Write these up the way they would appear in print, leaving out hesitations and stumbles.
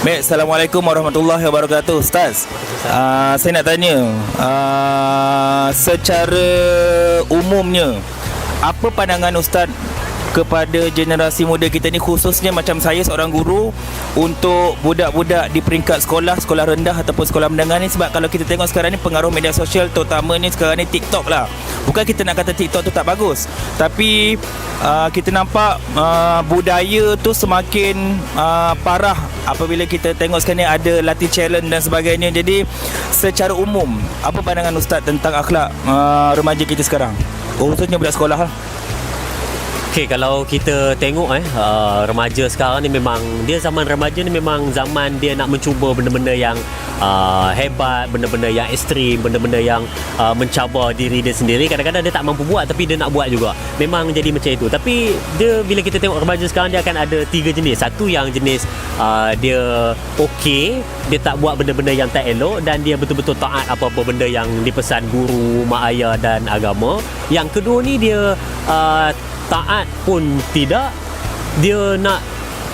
Baik, Assalamualaikum warahmatullahi wabarakatuh. Ustaz, saya nak tanya, secara umumnya, apa pandangan Ustaz kepada generasi muda kita ni, khususnya macam saya seorang guru, untuk budak-budak di peringkat sekolah rendah ataupun sekolah menengah ni? Sebab kalau kita tengok sekarang ni pengaruh media sosial, terutamanya sekarang ni TikTok lah. Bukan kita nak kata TikTok tu tak bagus, tapi kita nampak budaya tu semakin parah apabila kita tengok sekarang ni ada latih challenge dan sebagainya. Jadi secara umum, apa pandangan Ustaz tentang akhlak remaja kita sekarang, khususnya budak sekolah lah? Okey, kalau kita tengok remaja sekarang ni, memang dia zaman remaja ni memang zaman dia nak mencuba benda-benda yang hebat, benda-benda yang ekstrim, benda-benda yang mencabar diri dia sendiri. Kadang-kadang dia tak mampu buat tapi dia nak buat juga. Memang jadi macam itu. Tapi dia, bila kita tengok remaja sekarang, dia akan ada 3 jenis. Satu yang jenis dia okey, dia tak buat benda-benda yang tak elok, dan dia betul-betul taat apa-apa benda yang dipesan guru, mak ayah dan agama. Yang kedua ni dia taat pun tidak, dia nak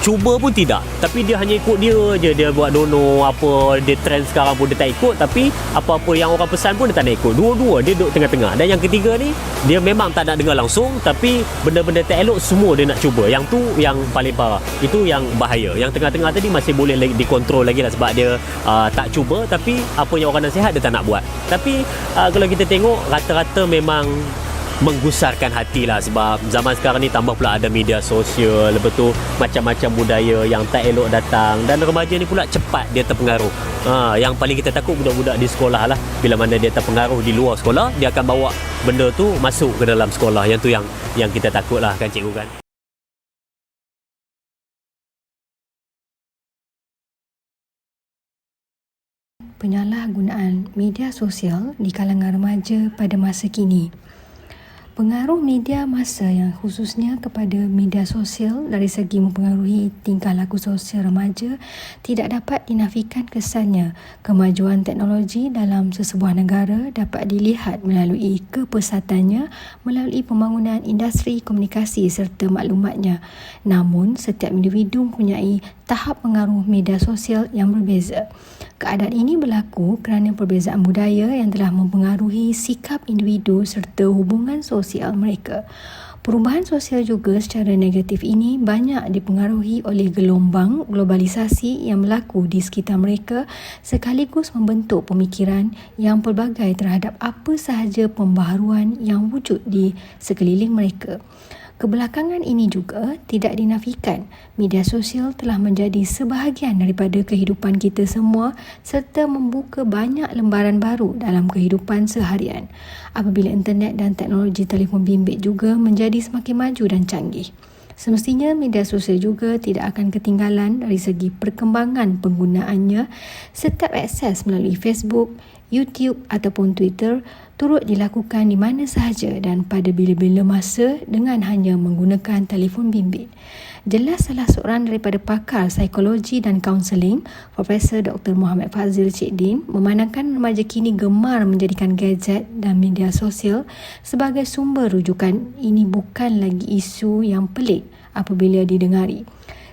cuba pun tidak, tapi dia hanya ikut dia je. Dia buat dono, apa dia trend sekarang pun dia tak ikut, tapi apa-apa yang orang pesan pun dia tak nak ikut. Dua-dua dia duduk tengah-tengah. Dan yang ketiga ni, dia memang tak nak dengar langsung, tapi benda-benda tak elok semua dia nak cuba. Yang tu yang paling parah, itu yang bahaya. Yang tengah-tengah tadi masih boleh dikontrol lagi lah, sebab dia tak cuba, tapi apa yang orang nasihat dia tak nak buat. Tapi kalau kita tengok, rata-rata memang menggusarkan hati lah, sebab zaman sekarang ni tambah pula ada media sosial, lepas tu macam-macam budaya yang tak elok datang, dan remaja ni pula cepat dia terpengaruh. Yang paling kita takut budak-budak di sekolah lah, bila mana dia terpengaruh di luar sekolah, dia akan bawa benda tu masuk ke dalam sekolah. Yang tu yang kita takut lah kan, cikgu kan. Penyalahgunaan media sosial di kalangan remaja pada masa kini. Pengaruh media masa yang khususnya kepada media sosial dari segi mempengaruhi tingkah laku sosial remaja tidak dapat dinafikan kesannya. Kemajuan teknologi dalam sesebuah negara dapat dilihat melalui kepesatannya melalui pembangunan industri komunikasi serta maklumatnya. Namun, setiap individu mempunyai tahap pengaruh media sosial yang berbeza. Keadaan ini berlaku kerana perbezaan budaya yang telah mempengaruhi sikap individu serta hubungan sosial mereka. Perubahan sosial juga secara negatif ini banyak dipengaruhi oleh gelombang globalisasi yang berlaku di sekitar mereka, sekaligus membentuk pemikiran yang pelbagai terhadap apa sahaja pembaharuan yang wujud di sekeliling mereka. Kebelakangan ini juga tidak dinafikan, media sosial telah menjadi sebahagian daripada kehidupan kita semua serta membuka banyak lembaran baru dalam kehidupan seharian. Apabila internet dan teknologi telefon bimbit juga menjadi semakin maju dan canggih, semestinya media sosial juga tidak akan ketinggalan dari segi perkembangan penggunaannya. Setiap akses melalui Facebook, YouTube ataupun Twitter turut dilakukan di mana sahaja dan pada bila-bila masa dengan hanya menggunakan telefon bimbit. Jelas salah seorang daripada pakar psikologi dan kaunseling, Profesor Dr. Muhammad Fazil Cik Din, memandangkan remaja kini gemar menjadikan gadget dan media sosial sebagai sumber rujukan. Ini bukan lagi isu yang pelik apabila didengari.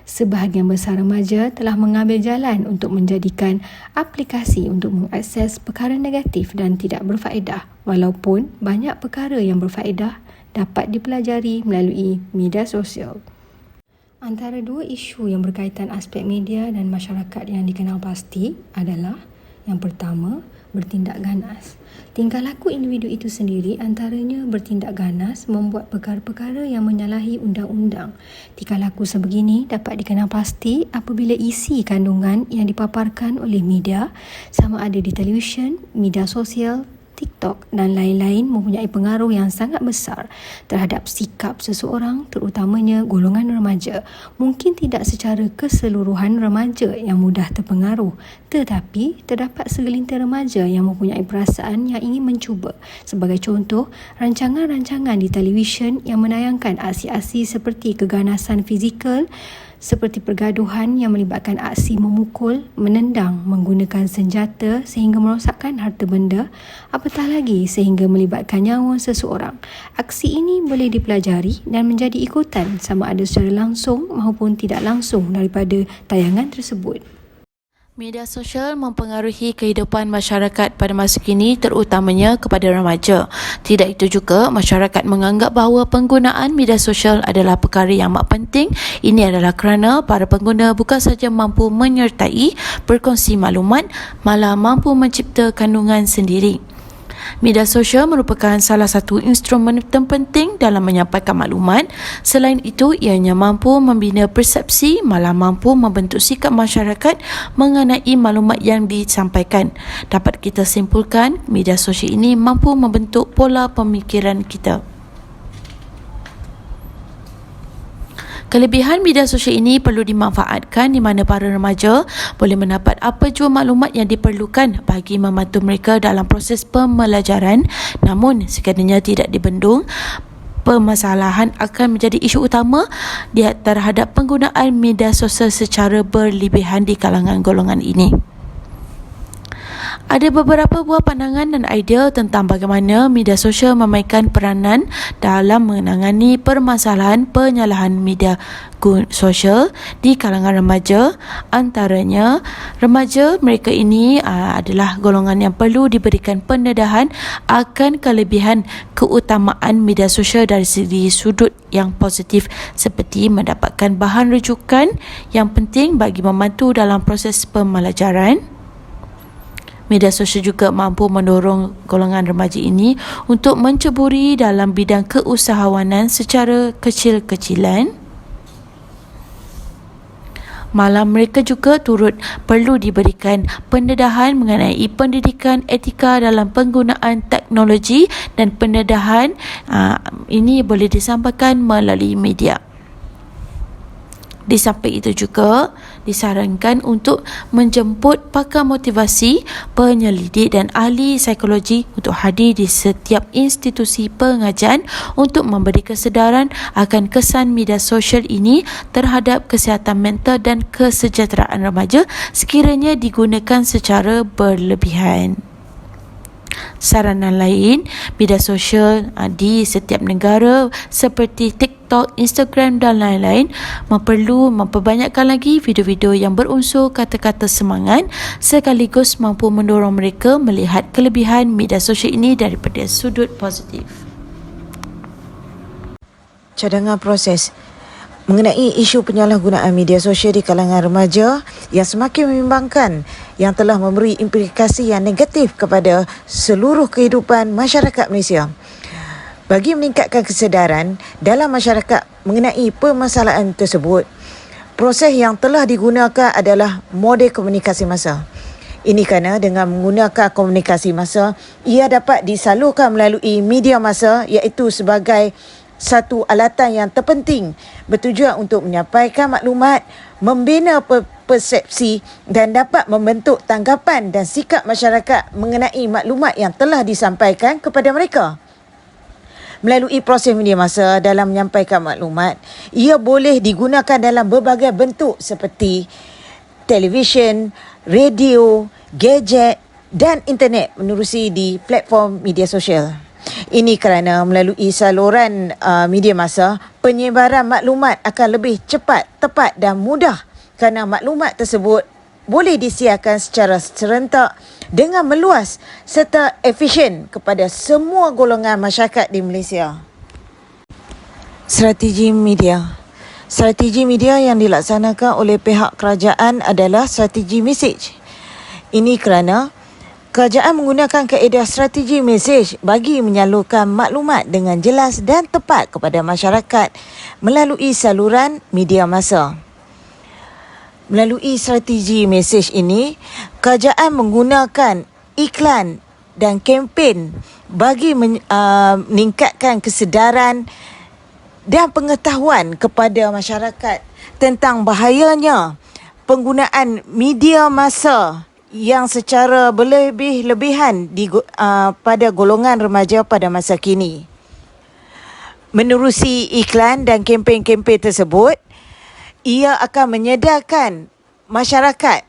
Sebahagian besar remaja telah mengambil jalan untuk menjadikan aplikasi untuk mengakses perkara negatif dan tidak berfaedah, walaupun banyak perkara yang berfaedah dapat dipelajari melalui media sosial. Antara dua isu yang berkaitan aspek media dan masyarakat yang dikenal pasti adalah, yang pertama, bertindak ganas. Tingkah laku individu itu sendiri, antaranya bertindak ganas, membuat perkara-perkara yang menyalahi undang-undang. Tingkah laku sebegini dapat dikenal pasti apabila isi kandungan yang dipaparkan oleh media, sama ada di televisyen, media sosial, TikTok dan lain-lain, mempunyai pengaruh yang sangat besar terhadap sikap seseorang, terutamanya golongan remaja. Mungkin tidak secara keseluruhan remaja yang mudah terpengaruh, tetapi terdapat segelintir remaja yang mempunyai perasaan yang ingin mencuba. Sebagai contoh, rancangan-rancangan di televisyen yang menayangkan aksi-aksi seperti keganasan fizikal, seperti pergaduhan yang melibatkan aksi memukul, menendang, menggunakan senjata sehingga merosakkan harta benda, apatah lagi sehingga melibatkan nyawa seseorang. Aksi ini boleh dipelajari dan menjadi ikutan sama ada secara langsung maupun tidak langsung daripada tayangan tersebut. Media sosial mempengaruhi kehidupan masyarakat pada masa kini, terutamanya kepada remaja. Tidak itu juga, masyarakat menganggap bahawa penggunaan media sosial adalah perkara yang amat penting. Ini adalah kerana para pengguna bukan sahaja mampu menyertai, berkongsi maklumat, malah mampu mencipta kandungan sendiri. Media sosial merupakan salah satu instrumen terpenting dalam menyampaikan maklumat. Selain itu, ianya mampu membina persepsi, malah mampu membentuk sikap masyarakat mengenai maklumat yang disampaikan. Dapat kita simpulkan, media sosial ini mampu membentuk pola pemikiran kita. Kelebihan media sosial ini perlu dimanfaatkan di mana para remaja boleh mendapat apa jua maklumat yang diperlukan bagi membantu mereka dalam proses pembelajaran. Namun, sekiranya tidak dibendung, permasalahan akan menjadi isu utama terhadap penggunaan media sosial secara berlebihan di kalangan golongan ini. Ada beberapa buah pandangan dan idea tentang bagaimana media sosial memainkan peranan dalam menangani permasalahan penyalahan media sosial di kalangan remaja. Antaranya, remaja mereka ini adalah golongan yang perlu diberikan pendedahan akan kelebihan keutamaan media sosial dari segi sudut yang positif, seperti mendapatkan bahan rujukan yang penting bagi membantu dalam proses pembelajaran. Media sosial juga mampu mendorong golongan remaja ini untuk menceburi dalam bidang keusahawanan secara kecil-kecilan. Malah mereka juga turut perlu diberikan pendedahan mengenai pendidikan etika dalam penggunaan teknologi, dan pendedahan ini boleh disampaikan melalui media. Di samping itu juga disarankan untuk menjemput pakar motivasi, penyelidik dan ahli psikologi untuk hadir di setiap institusi pengajian untuk memberi kesedaran akan kesan media sosial ini terhadap kesihatan mental dan kesejahteraan remaja sekiranya digunakan secara berlebihan. Saranan lain, media sosial di setiap negara seperti TikTok, Instagram dan lain-lain perlu memperbanyakkan lagi video-video yang berunsur kata-kata semangat, sekaligus mampu mendorong mereka melihat kelebihan media sosial ini daripada sudut positif. Cadangan proses mengenai isu penyalahgunaan media sosial di kalangan remaja yang semakin membimbangkan, yang telah memberi implikasi yang negatif kepada seluruh kehidupan masyarakat Malaysia. Bagi meningkatkan kesedaran dalam masyarakat mengenai permasalahan tersebut, proses yang telah digunakan adalah model komunikasi massa. Ini kerana dengan menggunakan komunikasi massa, ia dapat disalurkan melalui media massa, iaitu sebagai satu alatan yang terpenting bertujuan untuk menyampaikan maklumat, membina persepsi dan dapat membentuk tanggapan dan sikap masyarakat mengenai maklumat yang telah disampaikan kepada mereka. Melalui proses media massa dalam menyampaikan maklumat, ia boleh digunakan dalam berbagai bentuk seperti televisyen, radio, gadget dan internet menerusi di platform media sosial. Ini kerana melalui saluran media massa, penyebaran maklumat akan lebih cepat, tepat dan mudah kerana maklumat tersebut boleh disiarkan secara serentak dengan meluas serta efisien kepada semua golongan masyarakat di Malaysia. Strategi media. Strategi media yang dilaksanakan oleh pihak kerajaan adalah strategi mesej. Ini kerana kerajaan menggunakan kaedah strategi mesej bagi menyalurkan maklumat dengan jelas dan tepat kepada masyarakat melalui saluran media massa. Melalui strategi mesej ini, kerajaan menggunakan iklan dan kempen bagi meningkatkan kesedaran dan pengetahuan kepada masyarakat tentang bahayanya penggunaan media massa yang secara berlebih-lebihan pada golongan remaja pada masa kini. Menerusi iklan dan kempen-kempen tersebut, ia akan menyedarkan masyarakat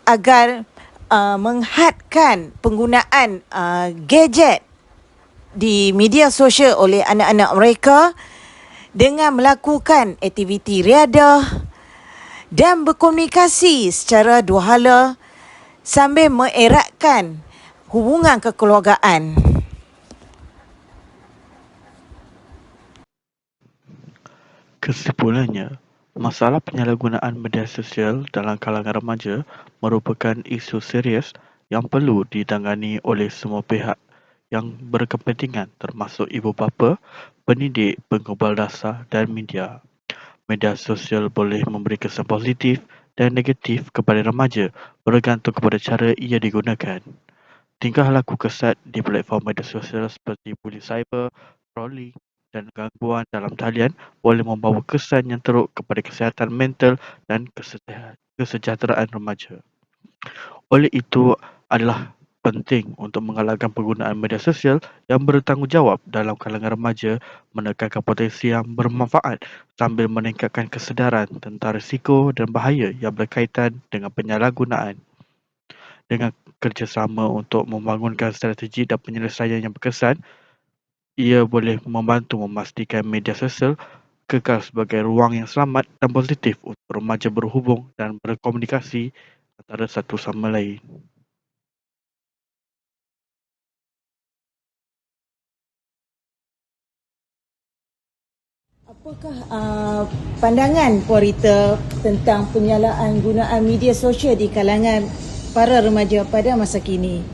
agar menghadkan penggunaan gadget di media sosial oleh anak-anak mereka dengan melakukan aktiviti riadah dan berkomunikasi secara dua hala sambil mengeratkan hubungan kekeluargaan. Kesimpulannya, masalah penyalahgunaan media sosial dalam kalangan remaja merupakan isu serius yang perlu ditangani oleh semua pihak yang berkepentingan termasuk ibu bapa, pendidik, penggubal dasar dan media. Media sosial boleh memberi kesan positif dan negatif kepada remaja bergantung kepada cara ia digunakan. Tingkah laku kesat di platform media sosial seperti bullying cyber, trolling dan gangguan dalam talian boleh membawa kesan yang teruk kepada kesihatan mental dan kesejahteraan remaja. Oleh itu, adalah penting untuk menggalakkan penggunaan media sosial yang bertanggungjawab dalam kalangan remaja, menekankan potensi yang bermanfaat sambil meningkatkan kesedaran tentang risiko dan bahaya yang berkaitan dengan penyalahgunaan. Dengan kerjasama untuk membangunkan strategi dan penyelesaian yang berkesan, ia boleh membantu memastikan media sosial kekal sebagai ruang yang selamat dan positif untuk remaja berhubung dan berkomunikasi antara satu sama lain. Apakah pandangan Puan Rita tentang penyalahgunaan media sosial di kalangan para remaja pada masa kini?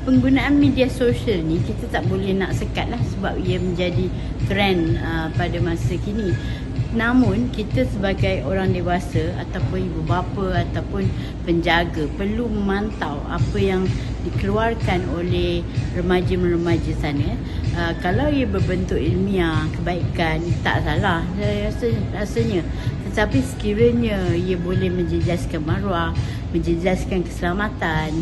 Penggunaan media sosial ni kita tak boleh nak sekat lah sebab ia menjadi trend pada masa kini. Namun kita sebagai orang dewasa ataupun ibu bapa ataupun penjaga perlu memantau apa yang dikeluarkan oleh remaja-remaja sana. Kalau ia berbentuk ilmiah, kebaikan, tak salah saya rasanya. Tetapi sekiranya ia boleh menjejaskan maruah, menjejaskan keselamatan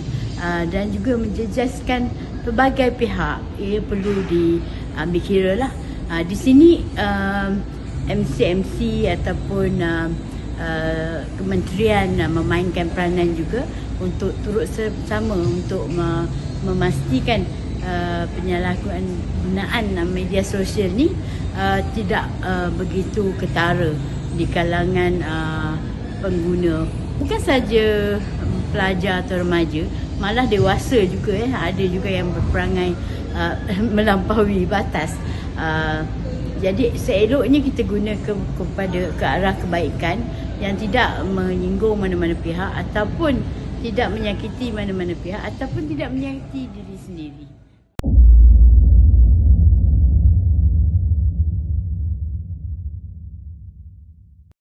dan juga menjejaskan pelbagai pihak, ia perlu diambil kira lah. Di sini MC ataupun kementerian memainkan peranan juga untuk turut bersama untuk memastikan penyalahgunaan media sosial ni tidak begitu ketara di kalangan pengguna. Bukan saja pelajar atau remaja, malah dewasa juga ada juga yang berperangai melampaui batas. Jadi seeloknya kita guna ke arah kebaikan yang tidak menyinggung mana-mana pihak ataupun tidak menyakiti mana-mana pihak ataupun tidak menyakiti diri sendiri.